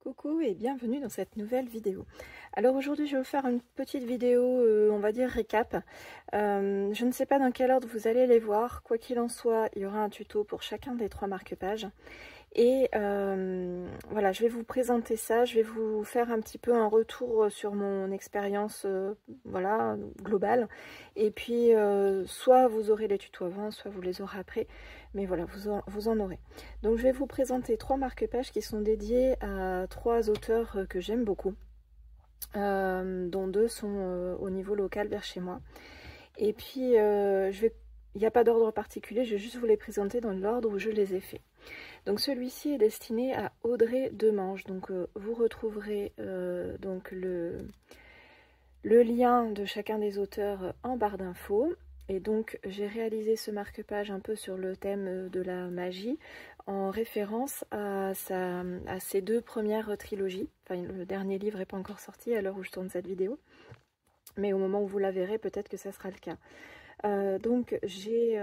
Coucou et bienvenue dans cette nouvelle vidéo. Alors aujourd'hui je vais vous faire une petite vidéo, on va dire récap. Je ne sais pas dans quel ordre vous allez les voir, quoi qu'il en soit, il y aura un tuto pour chacun des 3 marque-pages. Et voilà, je vais vous présenter ça, je vais vous faire un petit peu un retour sur mon expérience voilà, globale. Et puis soit vous aurez les tutos avant, soit vous les aurez après. Mais voilà, vous en aurez. Donc je vais vous présenter 3 marque-pages qui sont dédiés à 3 auteurs que j'aime beaucoup. Dont 2 sont au niveau local vers chez moi. Et puis il n'y a pas d'ordre particulier, je vais juste vous les présenter dans l'ordre où je les ai faits. Donc celui-ci est destiné à Audrey Demange. Donc vous retrouverez donc le lien de chacun des auteurs en barre d'infos. Et donc j'ai réalisé ce marque-page un peu sur le thème de la magie en référence à ses 2 premières trilogies. Enfin, le dernier livre n'est pas encore sorti à l'heure où je tourne cette vidéo, mais au moment où vous la verrez, peut-être que ça sera le cas. Donc j'ai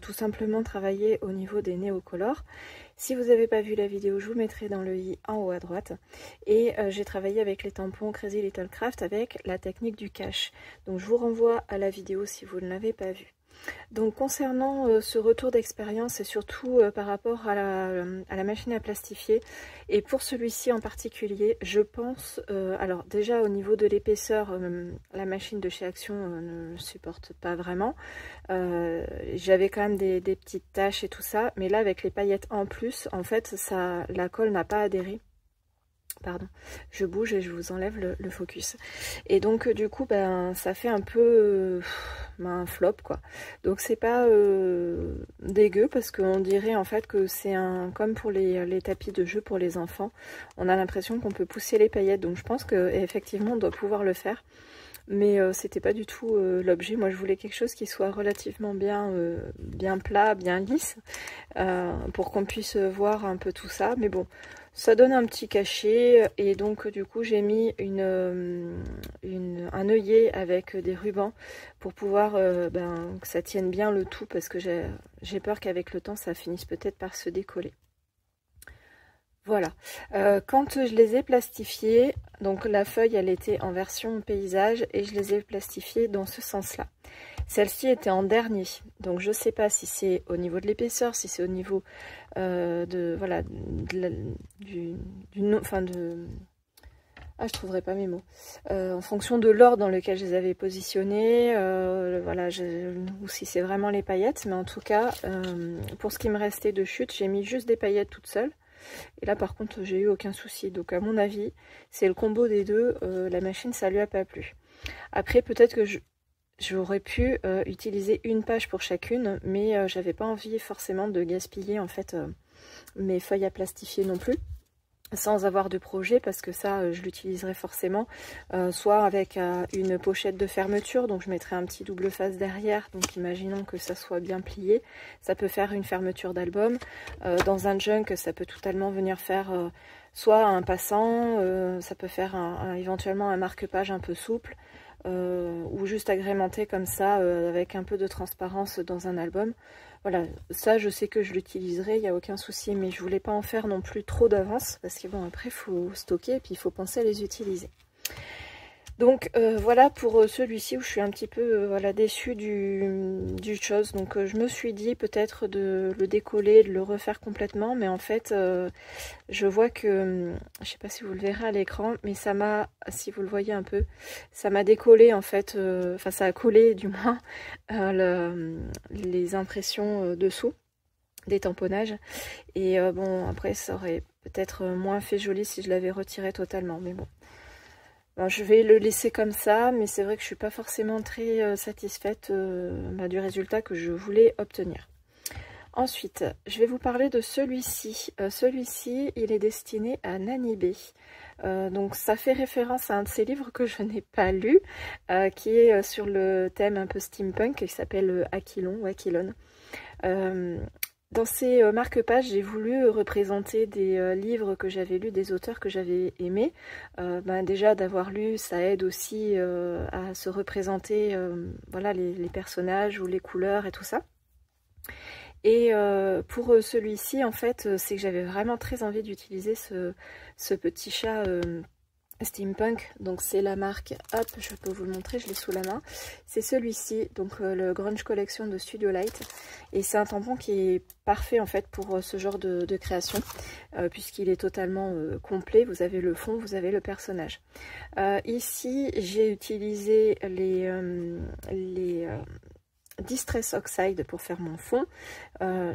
tout simplement travaillé au niveau des néocolores. Si vous n'avez pas vu la vidéo, je vous mettrai dans le i en haut à droite. Et j'ai travaillé avec les tampons Crazy Little Craft avec la technique du cache. Donc je vous renvoie à la vidéo si vous ne l'avez pas vue. Donc concernant ce retour d'expérience et surtout par rapport à la machine à plastifier, et pour celui-ci en particulier, je pense, alors déjà au niveau de l'épaisseur, la machine de chez Action ne le supporte pas vraiment. J'avais quand même des petites taches et tout ça, mais là avec les paillettes en plus, en fait la colle n'a pas adhéré. Pardon, je bouge et je vous enlève le focus. Et donc du coup ben ça fait un peu un flop quoi. Donc c'est pas dégueu parce qu'on dirait en fait que c'est comme pour les tapis de jeu pour les enfants. On a l'impression qu'on peut pousser les paillettes. Donc je pense qu'effectivement on doit pouvoir le faire. Mais c'était pas du tout l'objet. Moi je voulais quelque chose qui soit relativement bien plat, bien lisse, pour qu'on puisse voir un peu tout ça. Mais bon, ça donne un petit cachet. Et donc du coup j'ai mis un œillet avec des rubans pour pouvoir que ça tienne bien le tout, parce que j'ai peur qu'avec le temps ça finisse peut-être par se décoller. Voilà, quand je les ai plastifiés, donc la feuille elle était en version paysage et je les ai plastifiées dans ce sens-là. Celle-ci était en dernier, donc je ne sais pas si c'est au niveau de l'épaisseur, si c'est au niveau voilà, je trouverai pas mes mots. En fonction de l'ordre dans lequel je les avais positionnés, voilà, ou si c'est vraiment les paillettes, mais en tout cas, pour ce qui me restait de chute, j'ai mis juste des paillettes toutes seules. Et là par contre j'ai eu aucun souci, donc à mon avis c'est le combo des deux, la machine ça lui a pas plu. Après peut-être que j'aurais pu utiliser une page pour chacune, mais j'avais pas envie forcément de gaspiller en fait mes feuilles à plastifier non plus, sans avoir de projet, parce que ça je l'utiliserai forcément soit avec une pochette de fermeture, donc je mettrai un petit double face derrière, donc imaginons que ça soit bien plié, ça peut faire une fermeture d'album. Dans un junk ça peut totalement venir faire soit un passant, ça peut faire éventuellement un marque-page un peu souple, ou juste agrémenté comme ça avec un peu de transparence dans un album. Voilà, ça je sais que je l'utiliserai, il n'y a aucun souci, mais je voulais pas en faire non plus trop d'avance, parce que bon, après il faut stocker et puis il faut penser à les utiliser. Donc voilà pour celui-ci où je suis un petit peu voilà, déçue du chose. Donc je me suis dit peut-être de le décoller, de le refaire complètement, mais en fait je vois que, je sais pas si vous le verrez à l'écran, mais ça m'a, si vous le voyez un peu, ça m'a décollé en fait, enfin ça a collé du moins les impressions dessous des tamponnages. Et bon après ça aurait peut-être moins fait joli si je l'avais retiré totalement, mais bon. Bon, je vais le laisser comme ça, mais c'est vrai que je suis pas forcément très satisfaite du résultat que je voulais obtenir. Ensuite, je vais vous parler de celui-ci. Celui-ci, il est destiné à Nani-B. Donc ça fait référence à un de ces livres que je n'ai pas lu, qui est sur le thème un peu steampunk, qui s'appelle Aquilon ou Aquilon. Dans ces marque-pages, j'ai voulu représenter des livres que j'avais lus, des auteurs que j'avais aimés. Déjà, d'avoir lu, ça aide aussi à se représenter voilà, les personnages ou les couleurs et tout ça. Et pour celui-ci, en fait, c'est que j'avais vraiment très envie d'utiliser ce petit chat steampunk. Donc c'est la marque, hop, je peux vous le montrer, je l'ai sous la main. C'est celui-ci, donc le Grunge Collection de Studio Light. Et c'est un tampon qui est parfait en fait pour ce genre de création, puisqu'il est totalement complet. Vous avez le fond, vous avez le personnage. Ici, j'ai utilisé les Distress Oxide pour faire mon fond.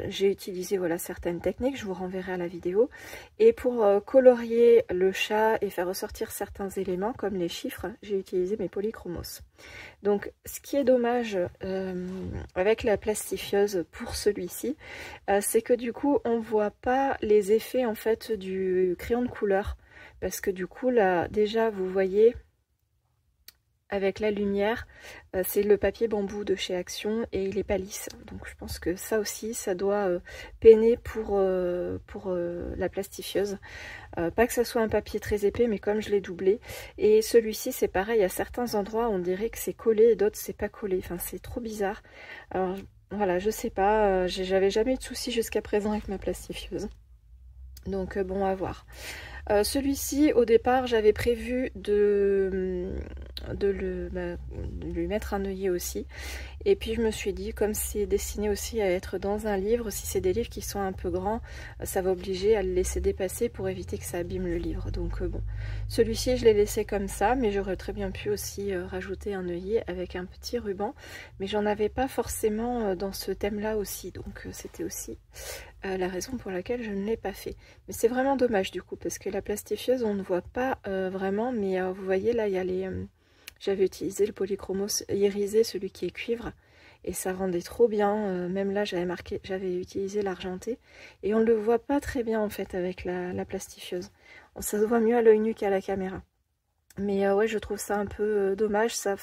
J'ai utilisé voilà certaines techniques, je vous renverrai à la vidéo. Et pour colorier le chat et faire ressortir certains éléments comme les chiffres, j'ai utilisé mes polychromos. Donc ce qui est dommage avec la plastifieuse pour celui-ci, c'est que du coup on voit pas les effets en fait du crayon de couleur, parce que du coup là déjà vous voyez avec la lumière, c'est le papier bambou de chez Action et il est pas lisse. Donc je pense que ça aussi, ça doit peiner pour la plastifieuse. Pas que ça soit un papier très épais, mais comme je l'ai doublé. Et celui-ci, c'est pareil, à certains endroits, on dirait que c'est collé et d'autres, c'est pas collé. Enfin, c'est trop bizarre. Alors voilà, je sais pas, j'avais jamais eu de soucis jusqu'à présent avec ma plastifieuse. Donc bon, à voir. Celui-ci, au départ, j'avais prévu de lui mettre un œillet aussi. Et puis je me suis dit, comme c'est destiné aussi à être dans un livre, si c'est des livres qui sont un peu grands, ça va obliger à le laisser dépasser pour éviter que ça abîme le livre. Donc bon, celui-ci je l'ai laissé comme ça, mais j'aurais très bien pu aussi rajouter un œillet avec un petit ruban. Mais j'en avais pas forcément dans ce thème-là aussi, donc c'était aussi la raison pour laquelle je ne l'ai pas fait. Mais c'est vraiment dommage du coup, parce que la plastifieuse, on ne voit pas vraiment, mais vous voyez là, il y a les... J'avais utilisé le polychromos irisé, celui qui est cuivre, et ça rendait trop bien. Même là, j'avais utilisé l'argenté, et on ne le voit pas très bien en fait avec la plastifieuse. Ça se voit mieux à l'œil nu qu'à la caméra. Mais ouais, je trouve ça un peu dommage. Ça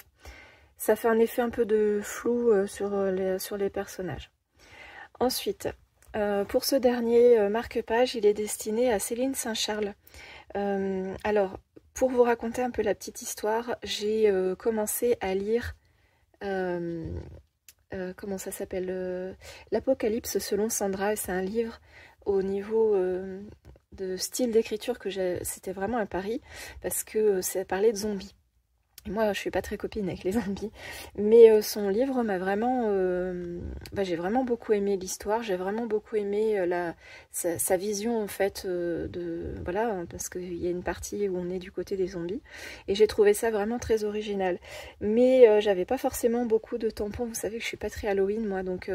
fait un effet un peu de flou sur les personnages. Ensuite, pour ce dernier marque-page, il est destiné à Céline Saint-Charles. Alors, pour vous raconter un peu la petite histoire, j'ai commencé à lire, comment ça s'appelle, l'Apocalypse selon Sandra, et c'est un livre au niveau de style d'écriture que c'était vraiment un pari, parce que ça parlait de zombies. Et moi, je suis pas très copine avec les zombies, mais son livre m'a vraiment... j'ai vraiment beaucoup aimé l'histoire, j'ai vraiment beaucoup aimé sa vision, en fait, voilà, parce qu'il y a une partie où on est du côté des zombies, et j'ai trouvé ça vraiment très original. Mais j'avais pas forcément beaucoup de tampons, vous savez que je suis pas très Halloween, moi, donc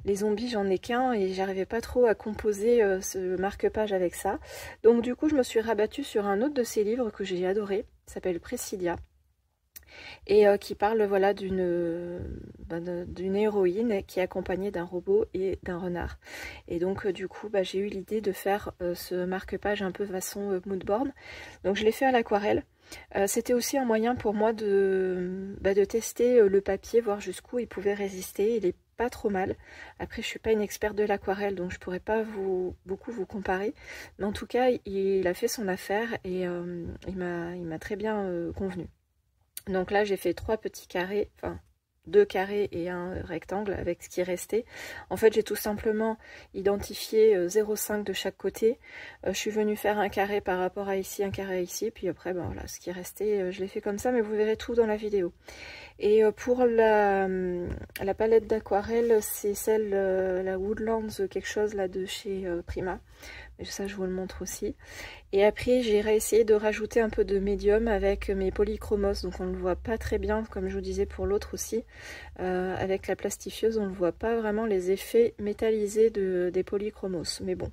les zombies, j'en ai qu'un, et j'arrivais pas trop à composer ce marque-page avec ça. Donc du coup, je me suis rabattue sur un autre de ses livres que j'ai adoré, qui s'appelle Presidia, et qui parle voilà d'une héroïne qui est accompagnée d'un robot et d'un renard. Et donc du coup j'ai eu l'idée de faire ce marque-page un peu façon moodboard. Donc je l'ai fait à l'aquarelle. C'était aussi un moyen pour moi de tester le papier, voir jusqu'où il pouvait résister. Il est pas trop mal. Après je suis pas une experte de l'aquarelle, donc je pourrais pas beaucoup vous comparer. Mais en tout cas il a fait son affaire et il m'a très bien convenu. Donc là j'ai fait 3 petits carrés, enfin 2 carrés et un rectangle avec ce qui restait. En fait j'ai tout simplement identifié 0,5 de chaque côté. Je suis venue faire un carré par rapport à ici, un carré ici, puis après voilà, ce qui restait je l'ai fait comme ça, mais vous verrez tout dans la vidéo. Et pour la palette d'aquarelle, c'est celle, la Woodlands quelque chose là de chez Prima. Mais ça je vous le montre aussi. Et après j'ai essayé de rajouter un peu de médium avec mes polychromos, donc on ne le voit pas très bien comme je vous disais pour l'autre aussi. Avec la plastifieuse on ne voit pas vraiment les effets métallisés des polychromos, mais bon,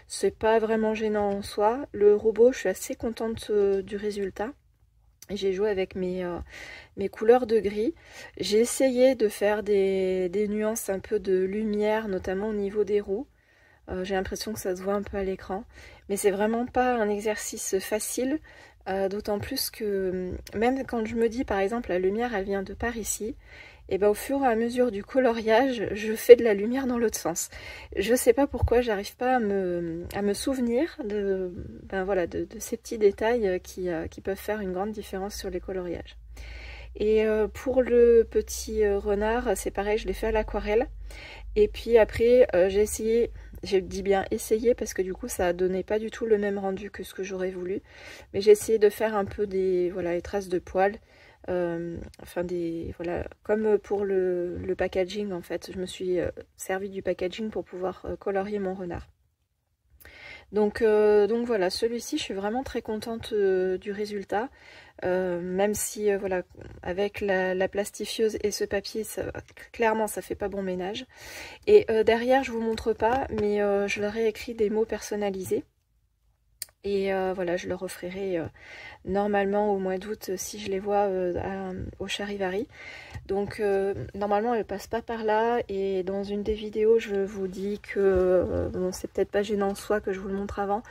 c'est pas vraiment gênant en soi. Le robot, je suis assez contente du résultat. J'ai joué avec mes couleurs de gris. J'ai essayé de faire des nuances un peu de lumière, notamment au niveau des roues. J'ai l'impression que ça se voit un peu à l'écran. Mais c'est vraiment pas un exercice facile. D'autant plus que même quand je me dis par exemple la lumière elle vient de par ici, et ben au fur et à mesure du coloriage, je fais de la lumière dans l'autre sens. Je sais pas pourquoi, j'arrive pas à me souvenir de ces petits détails qui peuvent faire une grande différence sur les coloriages. Et pour le petit renard, c'est pareil, je l'ai fait à l'aquarelle. Et puis après, j'ai essayé, j'ai dit bien essayer parce que du coup ça donnait pas du tout le même rendu que ce que j'aurais voulu. Mais j'ai essayé de faire un peu des, voilà, les traces de poils. Enfin des, voilà, comme pour le packaging en fait. Je me suis servi du packaging pour pouvoir colorier mon renard. Donc voilà, celui-ci, je suis vraiment très contente du résultat. Même si voilà, avec la plastifieuse et ce papier, clairement ça fait pas bon ménage. Et derrière, je vous montre pas, mais je leur ai écrit des mots personnalisés. Et voilà, je leur offrirai normalement au mois d'août si je les vois au Charivari. Donc normalement elle passe pas par là, et dans une des vidéos je vous dis que bon, c'est peut-être pas gênant en soi que je vous le montre avant,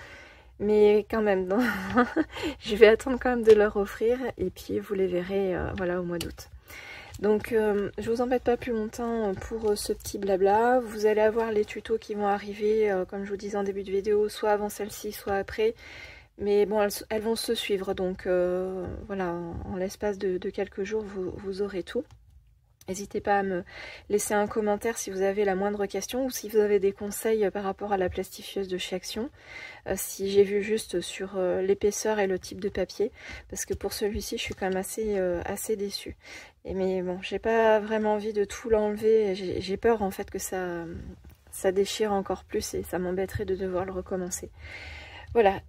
mais quand même non. Je vais attendre quand même de leur offrir, et puis vous les verrez voilà, au mois d'août. Donc je vous embête pas plus longtemps pour ce petit blabla. Vous allez avoir les tutos qui vont arriver comme je vous disais en début de vidéo, soit avant celle-ci soit après. Mais bon, elles vont se suivre, donc voilà, en l'espace de quelques jours vous aurez tout. N'hésitez pas à me laisser un commentaire si vous avez la moindre question ou si vous avez des conseils par rapport à la plastifieuse de chez Action. Si j'ai vu juste sur l'épaisseur et le type de papier, parce que pour celui-ci je suis quand même assez déçue. Mais bon, j'ai pas vraiment envie de tout l'enlever, j'ai peur en fait que ça déchire encore plus et ça m'embêterait de devoir le recommencer. Voilà,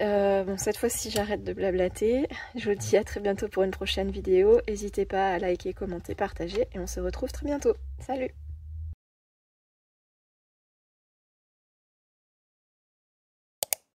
bon, cette fois-ci j'arrête de blablater. Je vous dis à très bientôt pour une prochaine vidéo. N'hésitez pas à liker, commenter, partager et on se retrouve très bientôt. Salut!